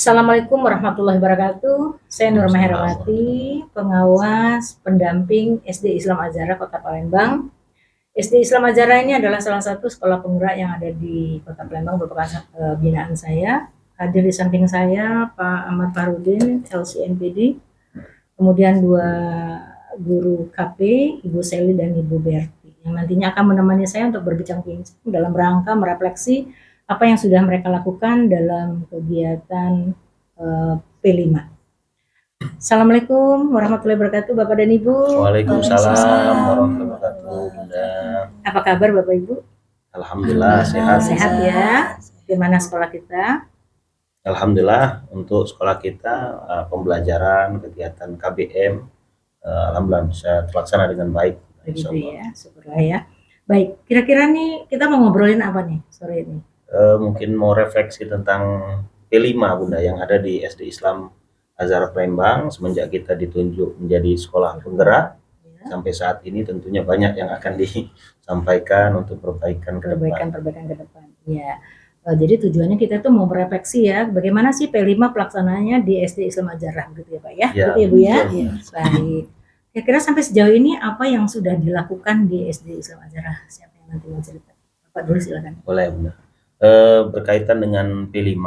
Assalamualaikum warahmatullahi wabarakatuh. Saya Nur Maherawati, pengawas pendamping SD Islam Azhara Kota Palembang. SD Islam Azhara ini adalah salah satu sekolah penggerak yang ada di Kota Palembang, merupakan binaan saya. Hadir di samping saya Pak Ahmad Farudin, LCNPD, kemudian dua guru KP, Ibu Seli dan Ibu Berti, yang nantinya akan menemani saya untuk berbincang-bincang dalam rangka merefleksi apa yang sudah mereka lakukan dalam kegiatan P5. Assalamualaikum warahmatullahi wabarakatuh, Bapak dan Ibu. Waalaikumsalam warahmatullahi wabarakatuh, Bunda. Apa kabar Bapak Ibu? Alhamdulillah sehat. Sehat ya. Gimana sekolah kita? Alhamdulillah untuk sekolah kita pembelajaran kegiatan KBM alhamdulillah bisa terlaksana dengan baik. Begitu ya, syukurlah ya. Baik, kira-kira nih kita mau ngobrolin apa nih sore ini? Mungkin mau refleksi tentang P5 Bunda yang ada di SD Islam Azhara Palembang semenjak kita ditunjuk menjadi sekolah penggerak. Sampai saat ini tentunya banyak yang akan disampaikan untuk perbaikan ke depan. Perbaikan ke depan. Ya. Jadi tujuannya kita tuh mau merefleksi ya, bagaimana sih P5 pelaksananya di SD Islam Azhara gitu ya Pak ya? Ya, gitu ya Bu ya? Ya. Baik. Kira-kira sampai sejauh ini apa yang sudah dilakukan di SD Islam Azhara? Siapa yang nanti mau cerita? Bapak dulu silakan. Boleh Bunda. Berkaitan dengan P5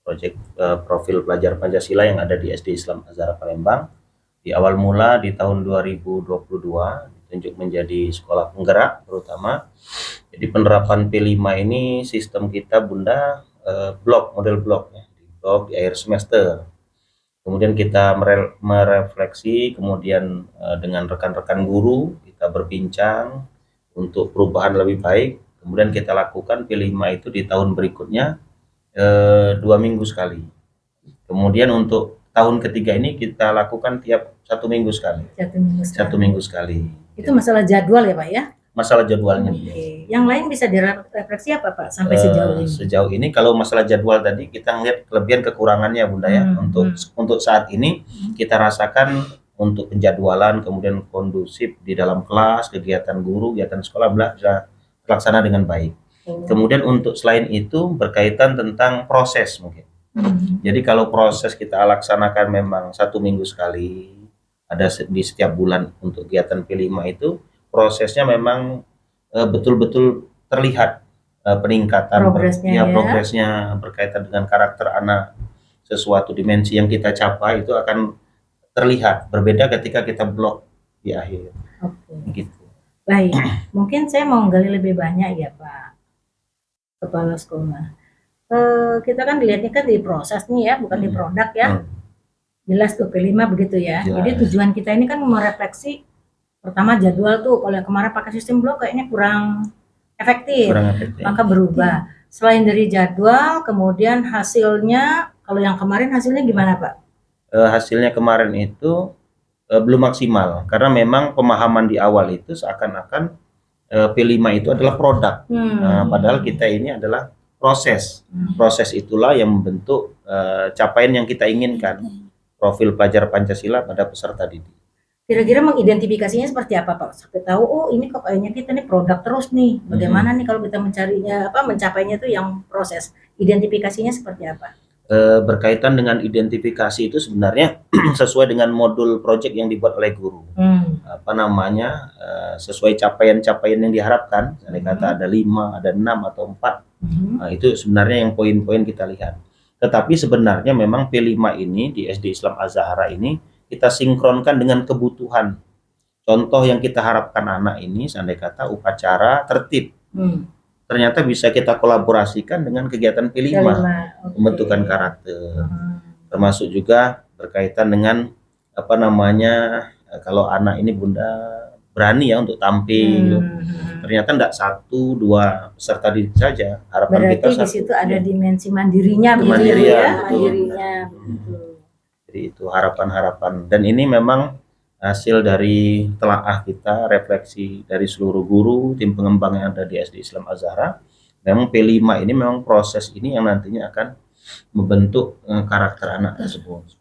proyek profil pelajar Pancasila yang ada di SD Islam Azhara Palembang. Di awal mula di tahun 2022 ditunjuk menjadi sekolah penggerak terutama. Jadi penerapan P5 ini sistem kita Bunda model blok ya, di blok di akhir semester. Kemudian kita merefleksi, kemudian dengan rekan-rekan guru kita berbincang untuk perubahan lebih baik. Kemudian kita lakukan P5 itu di tahun berikutnya 2 minggu sekali. Kemudian untuk tahun ketiga ini kita lakukan tiap 1 minggu sekali. 1 minggu sekali. Itu masalah jadwal ya Pak ya? Masalah jadwalnya. Oke. Yang lain bisa direfleksi apa Pak sampai sejauh ini? Sejauh ini kalau masalah jadwal tadi kita ngelihat kelebihan kekurangannya Bunda ya. Untuk saat ini kita rasakan untuk penjadwalan kemudian kondusif di dalam kelas, kegiatan guru, kegiatan sekolah bisa terlaksana dengan baik. Kemudian untuk selain itu berkaitan tentang proses mungkin. Jadi kalau proses kita laksanakan memang 1 minggu sekali, ada di setiap bulan untuk kegiatan P5 itu prosesnya memang betul-betul terlihat peningkatan progresnya berkaitan dengan karakter anak, sesuatu dimensi yang kita capai itu akan terlihat berbeda ketika kita blok di akhir. Gitu. Baik, mungkin saya mau gali lebih banyak ya Pak Kepala Sekolah. Kita kan dilihatnya kan di proses nih ya, bukan di produk ya. Jelas tuh P5 begitu ya. Jadi tujuan kita ini kan merefleksi pertama jadwal tuh, kalau yang kemarin pakai sistem blok kayaknya kurang efektif. Maka berubah. Selain dari jadwal, kemudian hasilnya, kalau yang kemarin hasilnya gimana Pak? Hasilnya kemarin itu belum maksimal karena memang pemahaman di awal itu seakan-akan P5 itu adalah produk. Padahal kita ini adalah proses. Proses itulah yang membentuk capaian yang kita inginkan. Profil pelajar Pancasila pada peserta didik. Kira-kira mengidentifikasinya seperti apa Pak? Sampai tahu oh ini kok kayaknya kita nih produk terus nih. Bagaimana nih kalau kita mencarinya mencapainya itu yang proses. Identifikasinya seperti apa? Berkaitan dengan identifikasi itu sebenarnya sesuai dengan modul project yang dibuat oleh guru. Sesuai capaian-capaian yang diharapkan. Misalnya kata ada 5, ada 6 atau 4. Nah, itu sebenarnya yang poin-poin kita lihat. Tetapi sebenarnya memang P5 ini di SD Islam Azhara ini kita sinkronkan dengan kebutuhan. Contoh yang kita harapkan anak ini, seandainya kata upacara tertib. Ternyata bisa kita kolaborasikan dengan kegiatan P5, pembentukan karakter. Termasuk juga berkaitan dengan kalau anak ini Bunda berani ya untuk tampil. Ternyata enggak 1-2 peserta didik saja. Harapan berarti kita di situ ada dimensi mandirinya begitu ya. Mandirinya. Jadi itu harapan-harapan, dan ini memang hasil dari telaah kita, refleksi dari seluruh guru, tim pengembang yang ada di SD Islam Azhara. Memang P5 ini memang proses ini yang nantinya akan membentuk karakter anak tersebut.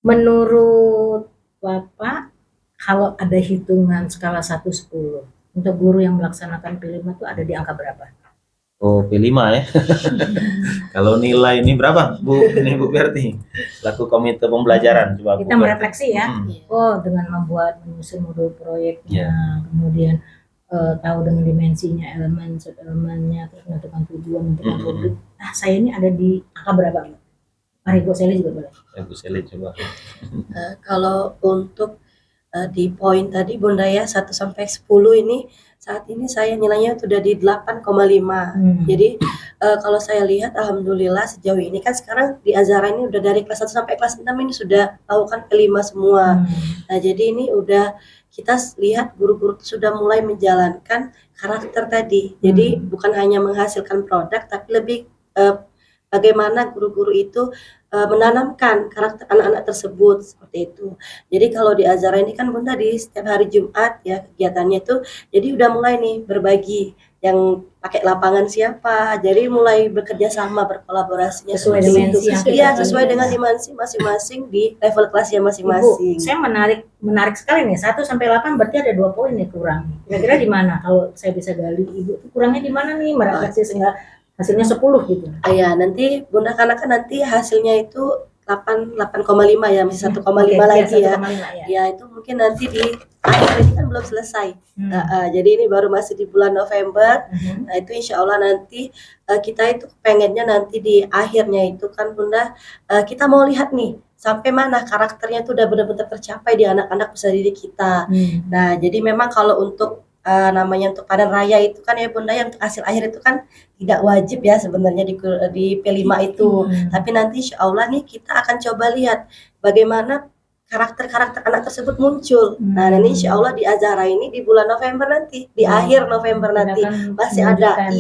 Menurut Bapak, kalau ada hitungan skala 1-10 untuk guru yang melaksanakan P5 itu ada di angka berapa? Oh, P5 ya. Kalau nilai ini berapa, Bu? Ini Bu Berti, laku komite pembelajaran coba Kita Bu Berti. merefleksi ya. Oh, dengan menyusun modul proyeknya, kemudian tahu dengan dimensinya, elemen, sub-elemennya, terus menentukan tujuan, menentukan rubrik. Nah, saya ini ada di angka berapa? Mari Bu Seli juga boleh. Bu Seli coba. Kalau untuk di poin tadi Bunda ya 1 sampai 10 ini saat ini saya nilainya sudah di 8,5. Jadi kalau saya lihat alhamdulillah sejauh ini kan sekarang di Azhara ini udah dari kelas 1 sampai kelas 6 ini sudah lakukan P5 semua. Nah, jadi ini udah kita lihat guru-guru sudah mulai menjalankan karakter tadi. Jadi bukan hanya menghasilkan produk tapi lebih bagaimana guru-guru itu menanamkan karakter anak-anak tersebut seperti itu. Jadi kalau di Azhara ini kan Bunda di setiap hari Jumat ya kegiatannya itu, jadi udah mulai nih berbagi yang pakai lapangan siapa, jadi mulai bekerja sama berkolaborasinya Sesuai seperti dimensi itu. yang Iya, kita sesuai dengan dimensi masing-masing di level kelasnya masing-masing. Ibu, saya menarik sekali nih. 1 sampai 8 berarti ada 2 poin nih kurang. Kira-kira di mana? Kalau saya bisa gali, Ibu kurangnya di mana nih merefleksi sehingga hasilnya 10 gitu. Iya, nanti Bunda karena kan nanti hasilnya itu 8,5 ya, masih 1,5 lagi ya. 1,5 ya. Ya, itu mungkin nanti di akhir ini kan belum selesai. Jadi ini baru masih di bulan November. Nah, itu insya Allah nanti kita itu pengennya nanti di akhirnya itu kan Bunda, kita mau lihat nih sampai mana karakternya itu udah benar-benar tercapai di anak-anak peserta didik kita. Nah, jadi memang kalau untuk namanya untuk panen raya itu kan ya Bunda, yang untuk hasil akhir itu kan tidak wajib ya sebenarnya di P5 itu. Tapi nanti insya Allah nih kita akan coba lihat bagaimana karakter-karakter anak tersebut muncul. Nah, ini insya Allah di Azhara ini di bulan November nanti, di akhir November nanti masih ada,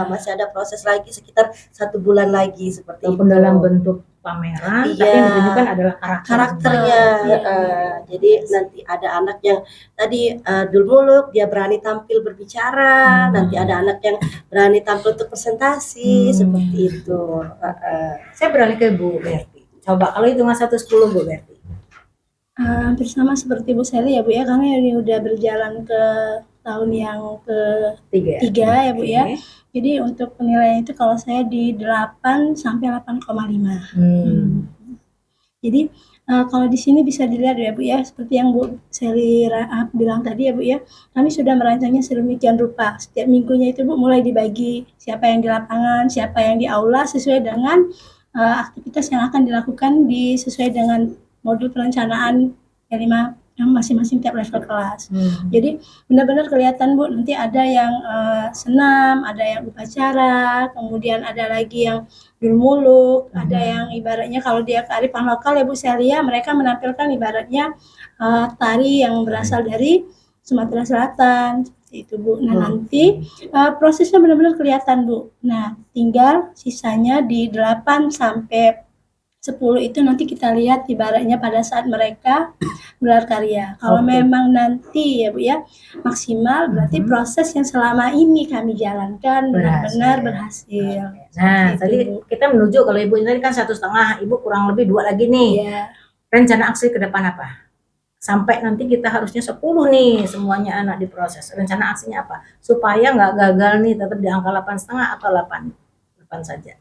masih ada proses lagi sekitar 1 bulan lagi seperti itu. Dalam bentuk pameran, tapi yang ditunjukkan adalah karakternya. Jadi nanti ada anak yang tadi dul muluk, dia berani tampil berbicara. Nanti ada anak yang berani tampil untuk presentasi, seperti itu. Saya beralih ke Bu Berti. Coba kalau hitungan 1-10 Bu Berti. Hampir sama seperti Bu Seli ya Bu ya, karena ini udah berjalan ke tahun yang ke-3 ya Bu ya. Jadi untuk penilaian itu kalau saya di 8 sampai 8,5. Jadi kalau di sini bisa dilihat ya Bu ya, seperti yang Bu Seli bilang tadi ya Bu ya, kami sudah merancangnya sedemikian rupa. Setiap minggunya itu Bu mulai dibagi siapa yang di lapangan, siapa yang di aula sesuai dengan aktivitas yang akan dilakukan sesuai dengan modul perencanaan P5 yang masing-masing tiap level kelas. Jadi benar-benar kelihatan Bu, nanti ada yang senam, ada yang upacara, kemudian ada lagi yang dul muluk, ada yang ibaratnya kalau dia kearifan lokal ya Bu Celia, mereka menampilkan ibaratnya tari yang berasal dari Sumatera Selatan seperti itu Bu. Nah nanti prosesnya benar-benar kelihatan Bu. Nah tinggal sisanya di 8 sampai 10 itu nanti kita lihat ibaratnya pada saat mereka gelar karya. Kalau memang nanti ya Bu ya maksimal, berarti proses yang selama ini kami jalankan benar-benar berhasil. Nah, tadi kita menuju, kalau Ibu ini kan 1,5, Ibu kurang lebih 2 lagi nih. Rencana aksi ke depan apa? Sampai nanti kita harusnya 10 nih semuanya anak diproses. Rencana aksinya apa? Supaya nggak gagal nih, tetap di angka 8,5 atau 8 saja.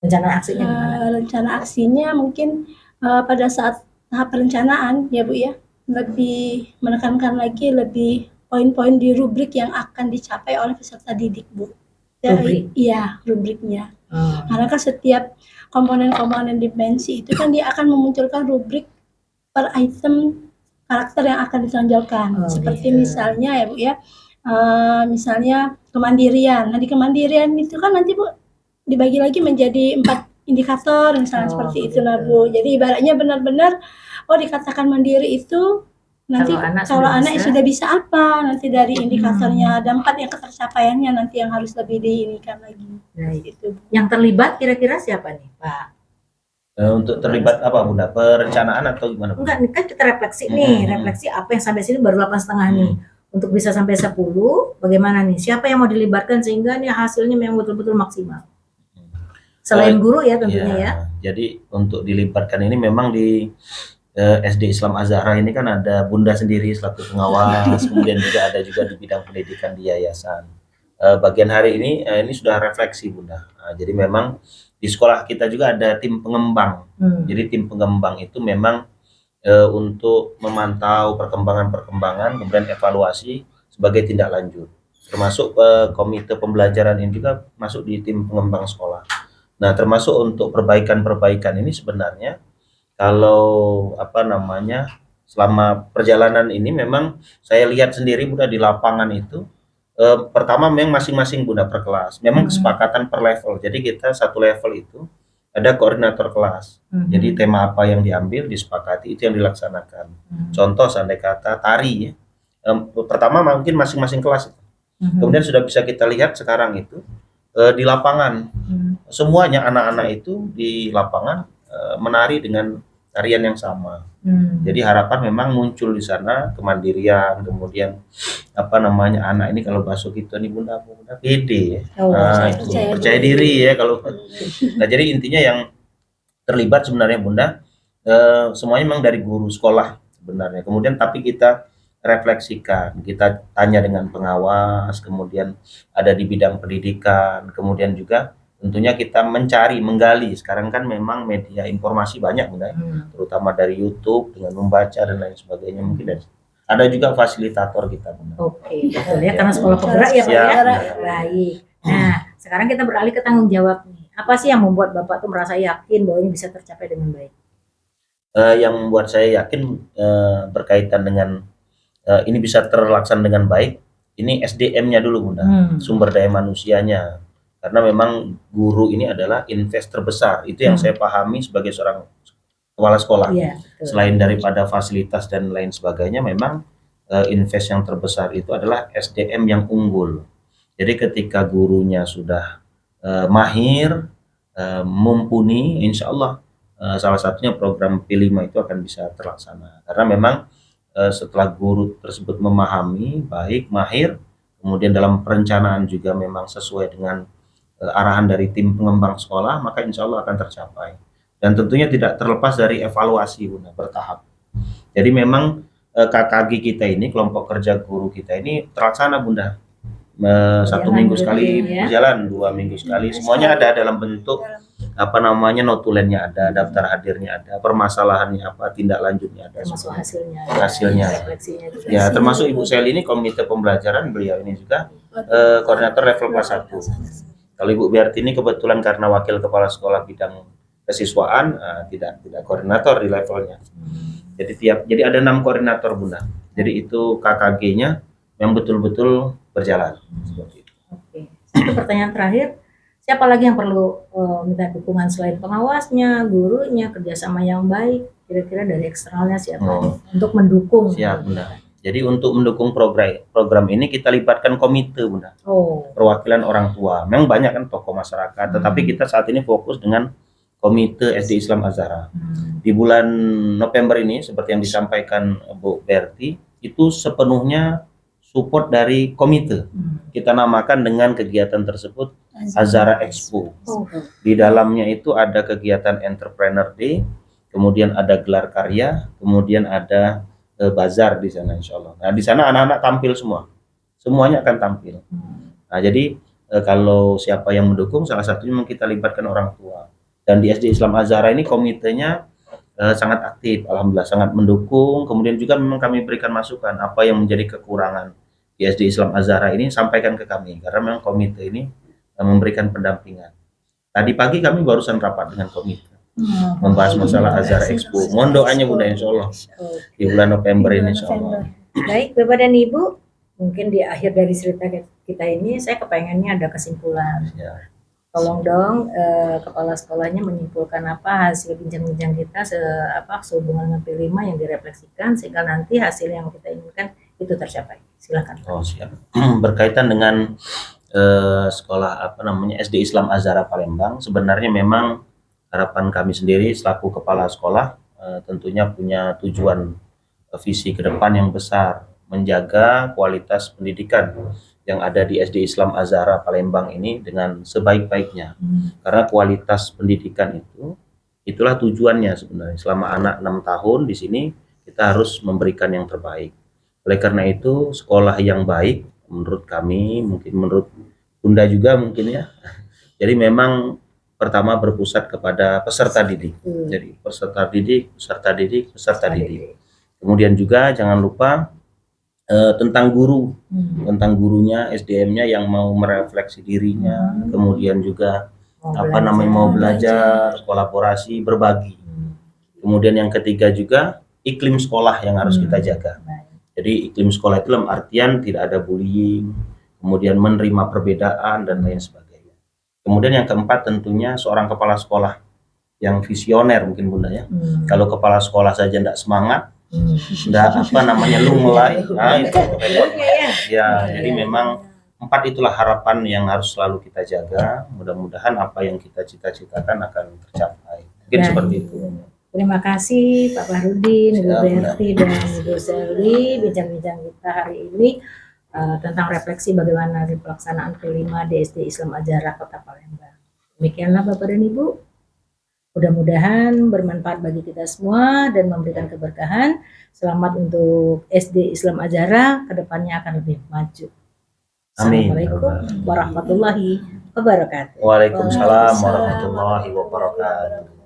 Rencana aksinya gimana? Rencana aksinya mungkin pada saat tahap perencanaan ya Bu ya, lebih menekankan lagi lebih poin-poin di rubrik yang akan dicapai oleh peserta didik Bu. Iya, rubriknya. Karena kan setiap komponen-komponen dimensi itu kan dia akan memunculkan rubrik per item karakter yang akan ditonjolkan. Seperti misalnya ya Bu ya, misalnya kemandirian. Nah di kemandirian itu kan nanti Bu dibagi lagi menjadi 4 indikator misalnya seperti itu lah Bu. Jadi ibaratnya benar-benar dikatakan mandiri itu nanti kalau anak sudah bisa apa nanti dari indikatornya, ada 4 yang ketercapaiannya nanti yang harus lebih diinikan lagi. Gitu. Yang terlibat kira-kira siapa nih Pak? Untuk terlibat apa Bunda? Perencanaan atau gimana? Enggak, kan kita refleksi nih, refleksi apa yang sampai sini baru 8,5 nih. Untuk bisa sampai 10, bagaimana nih? Siapa yang mau dilibatkan sehingga nih hasilnya memang betul-betul maksimal? Selain guru ya tentunya ya. Jadi untuk dilibatkan ini memang di SD Islam Azhara ini kan ada Bunda sendiri selaku pengawas, kemudian juga ada juga di bidang pendidikan di yayasan. bagian hari ini sudah refleksi Bunda. Jadi memang di sekolah kita juga ada tim pengembang. Jadi tim pengembang itu memang untuk memantau perkembangan-perkembangan, kemudian evaluasi sebagai tindak lanjut. Termasuk komite pembelajaran ini juga masuk di tim pengembang sekolah. Nah, termasuk untuk perbaikan-perbaikan ini sebenarnya kalau selama perjalanan ini memang saya lihat sendiri Bunda di lapangan itu pertama memang masing-masing Bunda per kelas. Memang kesepakatan per level. Jadi kita satu level itu ada koordinator kelas. Jadi tema apa yang diambil disepakati itu yang dilaksanakan. Contoh seandainya kata tari ya. Pertama mungkin masing-masing kelas. Kemudian sudah bisa kita lihat sekarang itu di lapangan. Semuanya anak-anak itu di lapangan menari dengan tarian yang sama. Jadi harapan memang muncul di sana kemandirian, kemudian anak ini kalau bahasa kita nih Bunda pede ya. Percaya diri ya kalau. Nah, jadi intinya yang terlibat sebenarnya Bunda semuanya memang dari guru sekolah sebenarnya. Kemudian tapi kita refleksikan, kita tanya dengan pengawas, kemudian ada di bidang pendidikan, kemudian juga tentunya kita menggali. Sekarang kan memang media informasi banyak Bunda, terutama dari YouTube dengan membaca dan lain sebagainya. Mungkin ada juga fasilitator kita Bunda. Oke, betul ya, karena sekolah penggerak ya Pak ya. Baik. Nah, sekarang kita beralih ke tanggung jawab nih. Apa sih yang membuat Bapak tuh merasa yakin bahwa ini bisa tercapai dengan baik? Yang membuat saya yakin berkaitan dengan ini bisa terlaksana dengan baik, ini SDM-nya dulu Bunda, sumber daya manusianya. Karena memang guru ini adalah investor besar, itu yang saya pahami sebagai seorang kepala sekolah. Selain daripada fasilitas dan lain sebagainya, memang invest yang terbesar itu adalah SDM yang unggul. Jadi ketika gurunya sudah mahir, mumpuni, insya Allah salah satunya program P5 itu akan bisa terlaksana. Karena memang setelah guru tersebut memahami baik, mahir, kemudian dalam perencanaan juga memang sesuai dengan arahan dari tim pengembang sekolah, maka insya Allah akan tercapai. Dan tentunya tidak terlepas dari evaluasi Bunda, bertahap. Jadi memang KKG kita ini, kelompok kerja guru kita ini terlaksana Bunda. 1 minggu sekali berjalan, 2 minggu sekali, semuanya ada dalam bentuk notulennya ada, daftar hadirnya ada, permasalahannya apa, tindak lanjutnya ada, termasuk hasilnya. Ya, termasuk Ibu Sel ini komite pembelajaran, beliau ini juga koordinator level kelas 1. Kalau Ibu Biarti ini kebetulan karena wakil kepala sekolah bidang kesiswaan, tidak koordinator di levelnya. Jadi ada 6 koordinator Bunda. Jadi itu KKG-nya yang betul-betul berjalan. Seperti itu. Oke. Satu pertanyaan terakhir, siapa lagi yang perlu minta dukungan selain pengawasnya, gurunya, kerjasama yang baik? Kira-kira dari eksternalnya siapa untuk mendukung? Siap Bunda. Jadi untuk mendukung program ini kita libatkan komite Bunda. Perwakilan orang tua. Memang banyak kan tokoh masyarakat, tetapi kita saat ini fokus dengan komite SD Islam Azhara. Di bulan November ini seperti yang disampaikan Bu Berti, itu sepenuhnya support dari komite. Kita namakan dengan kegiatan tersebut Azhara Expo. Di dalamnya itu ada kegiatan Entrepreneur Day, kemudian ada gelar karya, kemudian ada bazar di sana insya Allah. Nah di sana anak-anak tampil semua, semuanya akan tampil. Nah jadi kalau siapa yang mendukung, salah satunya memang kita libatkan orang tua. Dan di SD Islam Azhara ini komitenya sangat aktif, alhamdulillah sangat mendukung. Kemudian juga memang kami berikan masukan apa yang menjadi kekurangan di SD Islam Azhara ini, sampaikan ke kami karena memang komite ini memberikan pendampingan. Tadi pagi kami barusan rapat dengan komite membahas masalah Azhara Expo. Mohon doanya Bunda insya Allah di bulan November ini insya Allah. Baik Bapak dan Ibu, mungkin di akhir dari cerita kita ini saya kepengennya ada kesimpulan. Tolong dong kepala sekolahnya menyimpulkan apa hasil bincang-bincang kita sehubungan dengan P5 yang direfleksikan sehingga nanti hasil yang kita inginkan itu tercapai. Silakan. Siap. Berkaitan dengan sekolah SD Islam Azhara Palembang, sebenarnya memang harapan kami sendiri selaku kepala sekolah tentunya punya tujuan visi ke depan yang besar, menjaga kualitas pendidikan yang ada di SD Islam Azhara Palembang ini dengan sebaik-baiknya. Karena kualitas pendidikan itulah tujuannya sebenarnya. Selama anak 6 tahun di sini kita harus memberikan yang terbaik. Oleh karena itu sekolah yang baik menurut kami, mungkin menurut Bunda juga mungkin ya. Jadi memang pertama berpusat kepada peserta didik. Jadi peserta didik. Kemudian juga jangan lupa tentang guru, tentang gurunya, SDM-nya yang mau merefleksi dirinya, kemudian juga mau belajar, kolaborasi, berbagi. Kemudian yang ketiga juga iklim sekolah yang harus kita jaga. Jadi iklim sekolah itu dalam artian tidak ada bullying, kemudian menerima perbedaan dan lain sebagainya. Kemudian yang keempat tentunya seorang kepala sekolah yang visioner mungkin Bunda ya. Kalau kepala sekolah saja tidak semangat, tidak lunglai, itu repot. Ya, jadi memang 4 itulah harapan yang harus selalu kita jaga. Mudah-mudahan apa yang kita cita-citakan akan tercapai. Mungkin seperti itu. Terima kasih Pak Fahrudin, Ibu Berti dan Ibu Sally bincang-bincang kita hari ini tentang refleksi bagaimana pelaksanaan kelima di SD Islam Azhar Kota Palembang. Demikianlah Bapak dan Ibu. Mudah-mudahan bermanfaat bagi kita semua dan memberikan keberkahan. Selamat untuk SD Islam Azhar, kedepannya akan lebih maju. Amin. Assalamualaikum warahmatullahi wabarakatuh. Waalaikumsalam warahmatullahi wabarakatuh.